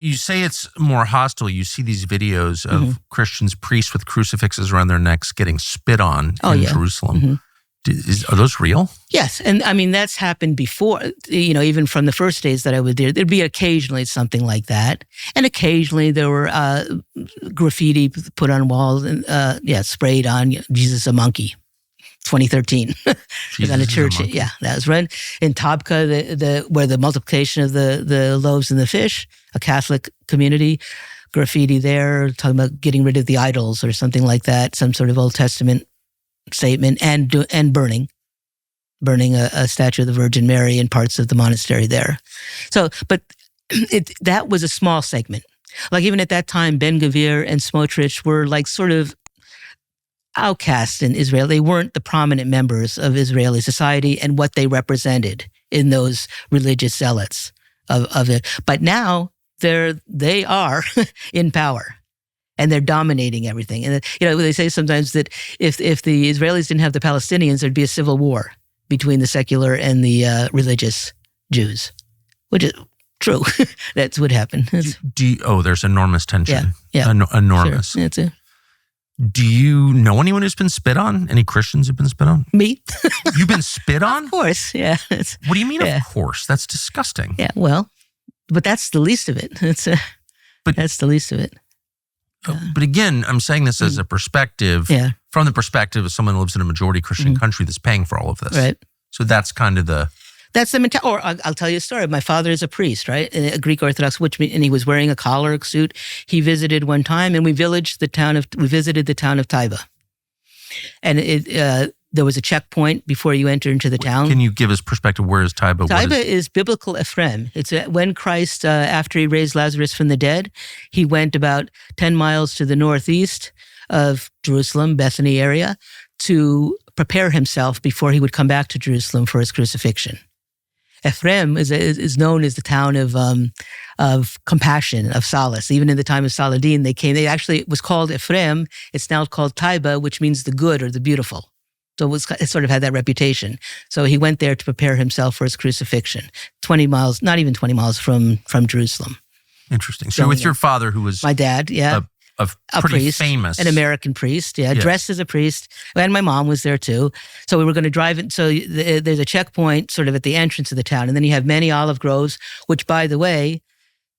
You say it's more hostile. You see these videos of Christians, priests with crucifixes around their necks getting spit on in Jerusalem. Are those real? Yes. And I mean, that's happened before, even from the first days that I was there. There'd be occasionally something like that. And occasionally there were graffiti put on walls and, sprayed on Jesus a monkey. 2013. On a church. Yeah, that was right. In Taiba, where the multiplication of the loaves and the fish, a Catholic community, graffiti there, talking about getting rid of the idols or something like that, some sort of Old Testament statement, and burning a statue of the Virgin Mary in parts of the monastery there. So, but that was a small segment. Like even at that time, Ben-Gvir and Smotrich were like sort of outcasts in Israel. They weren't the prominent members of Israeli society and what they represented in those religious zealots of it. But now they are in power and they're dominating everything. And they say sometimes that if the Israelis didn't have the Palestinians, there'd be a civil war between the secular and the religious Jews, which is true. That's what happened. There's enormous tension. Yeah. Enormous. Sure. Do you know anyone who's been spit on? Any Christians who've been spit on? Me. You've been spit on? Of course, yeah. What do you mean, of course? That's disgusting. Yeah, well, but that's the least of it. That's the least of it. But again, I'm saying this as a perspective, from the perspective of someone who lives in a majority Christian country that's paying for all of this. Right. So that's kind of That's the mentality. Or I'll tell you a story. My father is a priest, right? A Greek Orthodox, and he was wearing a collar suit. He visited one time, and we visited the town of Taiba, and there was a checkpoint before you enter into the town. Can you give us perspective? Where is Taiba? Taiba is biblical Ephraim. It's when Christ, after he raised Lazarus from the dead, he went about 10 miles to the northeast of Jerusalem, Bethany area, to prepare himself before he would come back to Jerusalem for his crucifixion. Ephraim is known as the town of compassion, of solace. Even in the time of Saladin, it was called Ephraim. It's now called Taiba, which means the good or the beautiful. So it sort of had that reputation. So he went there to prepare himself for his crucifixion. 20 miles, not even 20 miles from Jerusalem. Interesting. So with your father, who was my dad, a pretty priest, famous, an American priest, dressed as a priest, and my mom was there too. So we were going to drive it. So there's a checkpoint sort of at the entrance of the town, and then you have many olive groves. Which, by the way,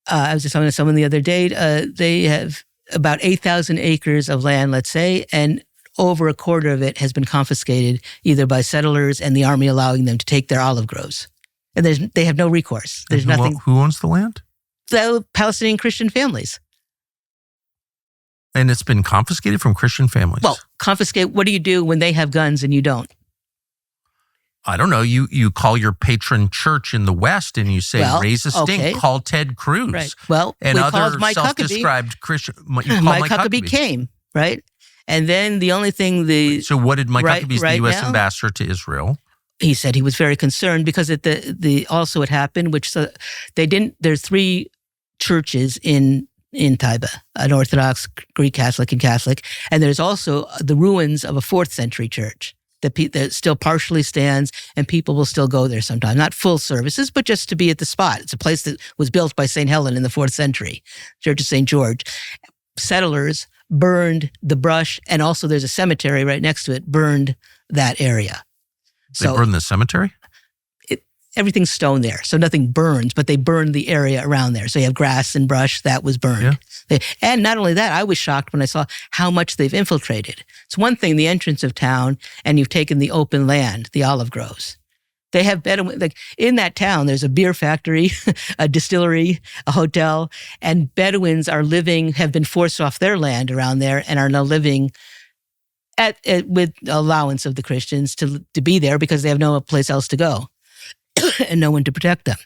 I was just talking to someone the other day. They have about 8,000 acres of land, let's say, and over a quarter of it has been confiscated either by settlers and the army allowing them to take their olive groves, and they have no recourse. There's nothing. Who owns the land? The Palestinian Christian families. And it's been confiscated from Christian families? Well, confiscate, what do you do when they have guns and you don't? I don't know. You call your patron church in the West and you say, raise a stink, call Ted Cruz. Right. Well, and we other called Mike self-described Christian. Mike Huckabee came, right? And then the only thing So what did Mike Huckabee, the U.S. ambassador to Israel? He said he was very concerned because also it happened, there's 3 churches in Taiba, an Orthodox, Greek Catholic, and Catholic. And there's also the ruins of a 4th century church that still partially stands, and people will still go there sometimes. Not full services, but just to be at the spot. It's a place that was built by St. Helen in the 4th century, Church of St. George. Settlers burned the brush, and also there's a cemetery right next to it, burned that area. They burned the cemetery? Everything's stone there, so nothing burns, but they burned the area around there. So you have grass and brush, that was burned. Yeah. And not only that, I was shocked when I saw how much they've infiltrated. It's one thing, the entrance of town, and you've taken the open land, the olive groves. They have Bedouin, like in that town, there's a beer factory, a distillery, a hotel, and Bedouins have been forced off their land around there and are now living with allowance of the Christians to be there because they have no place else to go. And no one to protect them.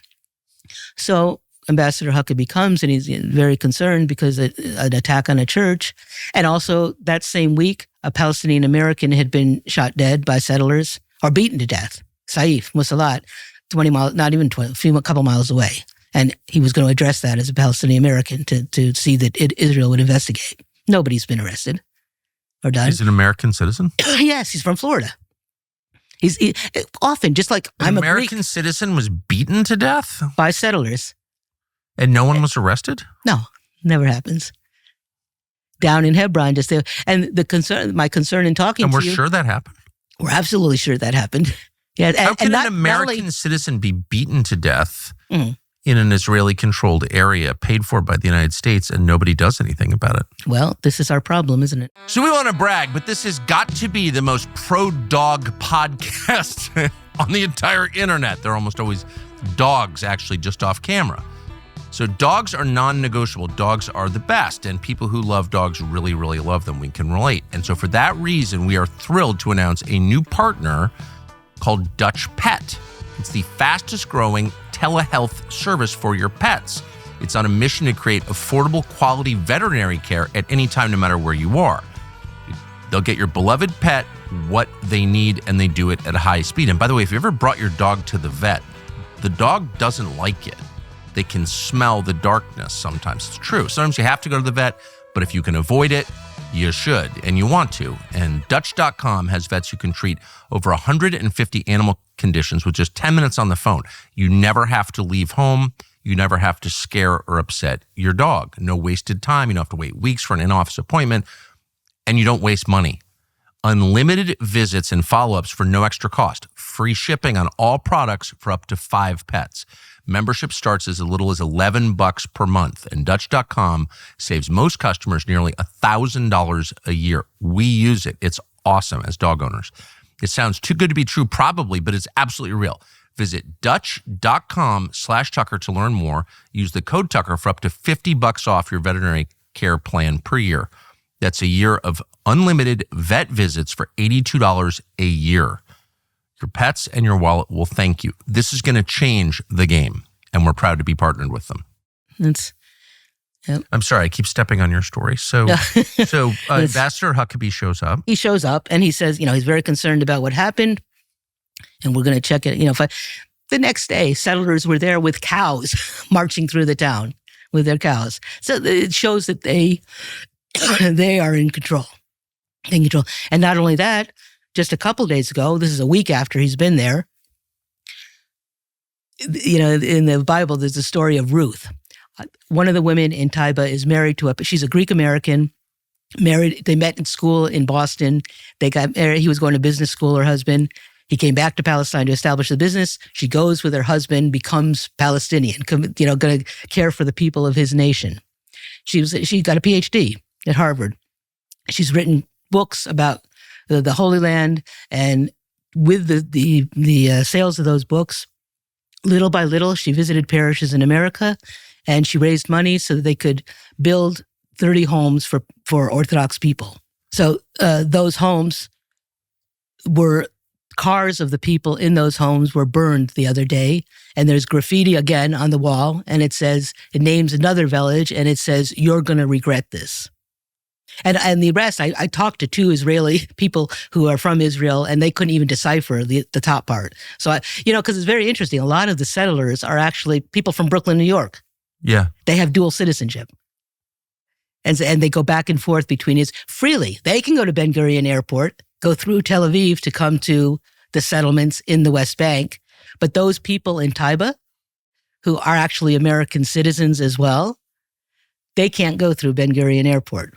So Ambassador Huckabee comes and he's very concerned because an attack on a church. And also that same week, a Palestinian American had been shot dead by settlers or beaten to death. Saif Musalat, 20 miles, not even 20, a couple miles away. And he was going to address that as a Palestinian American to see that Israel would investigate. Nobody's been arrested or died. He's an American citizen? Yes, he's from Florida. He's often, just like I'm a American citizen was beaten to death? By settlers. And no one was arrested? No, never happens. Down in Hebron, just there. And my concern in talking to you. And we're sure that happened? We're absolutely sure that happened. Yeah. How can an American citizen be beaten to death in an Israeli-controlled area paid for by the United States and nobody does anything about it? Well, this is our problem, isn't it? So we want to brag, but this has got to be the most pro-dog podcast on the entire internet. They're almost always dogs, actually, just off camera. So dogs are non-negotiable. Dogs are the best, and people who love dogs really, really love them. We can relate. And so for that reason, we are thrilled to announce a new partner called Dutch Pet. It's the fastest growing telehealth service for your pets. It's on a mission to create affordable, quality veterinary care at any time, no matter where you are. They'll get your beloved pet what they need, and they do it at a high speed. And by the way, if you ever brought your dog to the vet, the dog doesn't like it. They can smell the darkness sometimes. It's true. Sometimes you have to go to the vet, but if you can avoid it, you should, and you want to. And Dutch.com has vets who can treat over 150 animal conditions with just 10 minutes on the phone. You never have to leave home. You never have to scare or upset your dog. No wasted time. You don't have to wait weeks for an in-office appointment, and you don't waste money. Unlimited visits and follow-ups for no extra cost. Free shipping on all products for up to 5 pets. Membership starts as little as $11 per month, and Dutch.com saves most customers nearly $1,000 a year. We use it. It's awesome as dog owners. It sounds too good to be true, probably, but it's absolutely real. Visit Dutch.com/Tucker to learn more. Use the code Tucker for up to $50 off your veterinary care plan per year. That's a year of unlimited vet visits for $82 a year. Your pets and your wallet will thank you. This is going to change the game, and we're proud to be partnered with them. Yep. I'm sorry, I keep stepping on your story. So Ambassador Huckabee shows up. He shows up, and he says, he's very concerned about what happened, and we're going to check it. The next day, settlers were there with cows marching through the town with their cows. So it shows that they are in control. And not only that, just a couple days ago, this is a week after he's been there, in the Bible, there's a story of Ruth. One of the women in Taiba is married to she's a Greek American, married. They met in school in Boston. They got married. He was going to business school, her husband. He came back to Palestine to establish the business. She goes with her husband, becomes Palestinian, going to care for the people of his nation. She got a PhD at Harvard. She's written books about the Holy Land, and with the sales of those books, little by little, she visited parishes in America, and she raised money so that they could build 30 homes for Orthodox people. So those homes were cars of the people in those homes were burned the other day, and there's graffiti again on the wall, and it names another village, and it says, "You're going to regret this." And the rest, I talked to 2 Israeli people who are from Israel, and they couldn't even decipher the top part. So, because it's very interesting. A lot of the settlers are actually people from Brooklyn, New York. Yeah. They have dual citizenship. And they go back and forth between freely. They can go to Ben Gurion Airport, go through Tel Aviv to come to the settlements in the West Bank. But those people in Taiba, who are actually American citizens as well, they can't go through Ben Gurion Airport.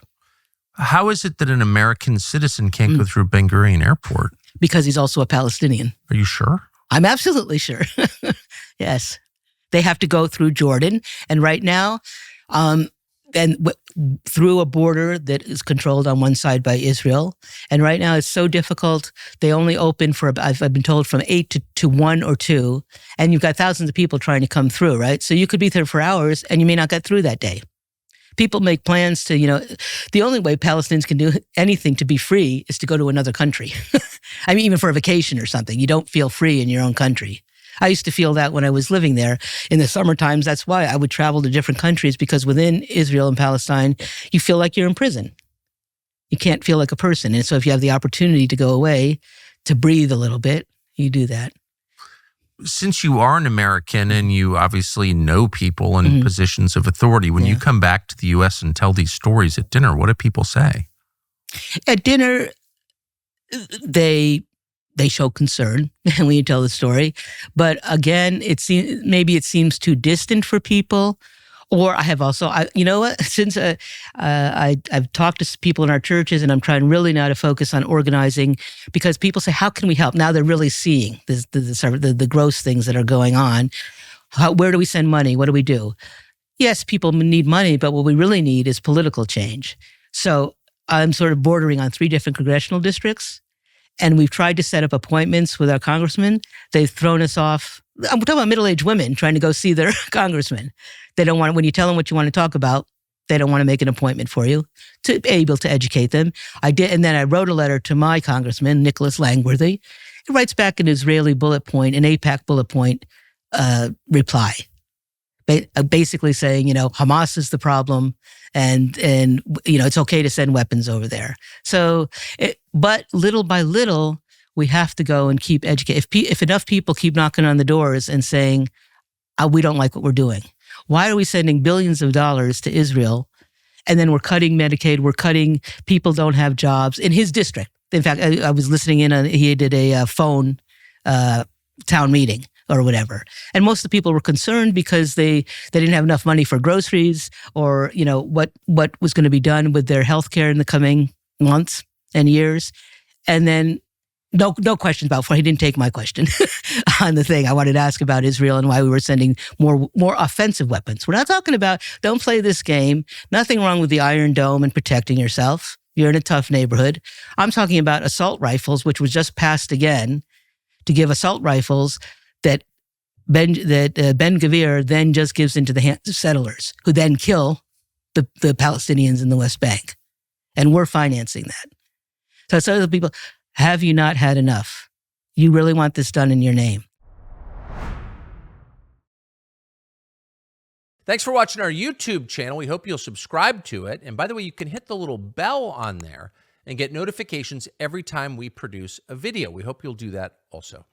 How is it that an American citizen can't go through Ben Gurion Airport? Because he's also a Palestinian. Are you sure? I'm absolutely sure. Yes. They have to go through Jordan. And right now, through a border that is controlled on one side by Israel. And right now it's so difficult. They only open for, I've been told, from 8 to 1 or 2. And you've got thousands of people trying to come through, right? So you could be there for hours and you may not get through that day. People make plans to, the only way Palestinians can do anything to be free is to go to another country. I mean, even for a vacation or something, you don't feel free in your own country. I used to feel that when I was living there in the summer times. That's why I would travel to different countries, because within Israel and Palestine, you feel like you're in prison. You can't feel like a person. And so if you have the opportunity to go away, to breathe a little bit, you do that. Since you are an American and you obviously know people in positions of authority, when you come back to the U.S. and tell these stories at dinner, what do people say? At dinner, they show concern when you tell the story. But again, maybe it seems too distant for people, Or I have also, you know what? Since I've talked to people in our churches, and I'm trying really now to focus on organizing, because people say, "How can we help?" Now they're really seeing the gross things that are going on. Where do we send money? What do we do? Yes, people need money, but what we really need is political change. So I'm sort of bordering on 3 different congressional districts, and we've tried to set up appointments with our congressmen. They've thrown us off. I'm talking about middle-aged women trying to go see their congressman. They don't want, when you tell them what you want to talk about, they don't want to make an appointment for you to be able to educate them. I did, and then I wrote a letter to my congressman, Nicholas Langworthy. He writes back an Israeli bullet point, an AIPAC bullet point reply, basically saying, Hamas is the problem, and it's okay to send weapons over there. So, but little by little, we have to go and keep educating. If enough people keep knocking on the doors and saying, we don't like what we're doing. Why are we sending billions of dollars to Israel, and then we're cutting Medicaid, people don't have jobs in his district? In fact, I was listening in on, he did a phone town meeting or whatever. And most of the people were concerned because they didn't have enough money for groceries, or, what was going to be done with their health care in the coming months and years. And then no questions about, he didn't take my question on the thing. I wanted to ask about Israel and why we were sending more offensive weapons. We're not talking about, don't play this game. Nothing wrong with the Iron Dome and protecting yourself. You're in a tough neighborhood. I'm talking about assault rifles, which was just passed again, to give assault rifles that Ben Gvir then just gives into the hands of settlers, who then kill the Palestinians in the West Bank. And we're financing that. So it's other people, have you not had enough? You really want this done in your name? Thanks for watching our YouTube channel. We hope you'll subscribe to it. And by the way, you can hit the little bell on there and get notifications every time we produce a video. We hope you'll do that also.